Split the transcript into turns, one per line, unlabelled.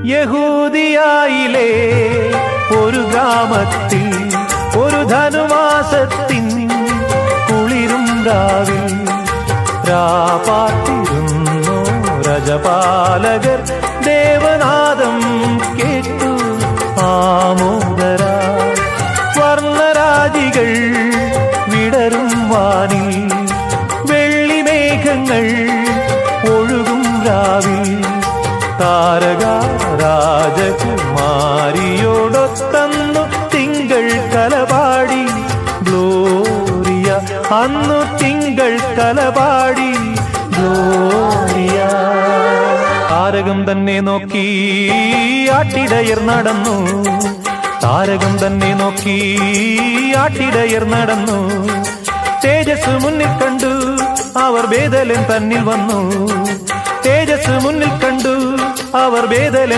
യഹൂദിയായിലെ ഒരു ഗ്രാമത്തിൽ ഒരു ധനുമാസത്തിൻ കുളിരും രാവിൽ രാപാർത്തിരുന്നു രജപാലകർ ദേവനാദം കേട്ടു ആമോദരാ വർണ്ണരാജികൾ വിടരും വാനിൽ വെള്ളിമേഘങ്ങൾ ഒഴുകും രാവിൽ താരക രാജകുമാരിയോടൊത്തന്നു തിങ്കൾ കലപാടി ഗ്ലോറിയ അന്നു തിങ്കൾ കലപാടി ഗ്ലോറിയ താരകം തന്നെ നോക്കി ആട്ടിടയർ നടന്നു താരകം തന്നെ നോക്കി ആട്ടിടയർ നടന്നു തേജസ് മുന്നിൽ കണ്ടു അവർ ബേഥലേം തന്നിൽ വന്നു തേജസ് മുന്നിൽ കണ്ടു അവർ ബേഥലേം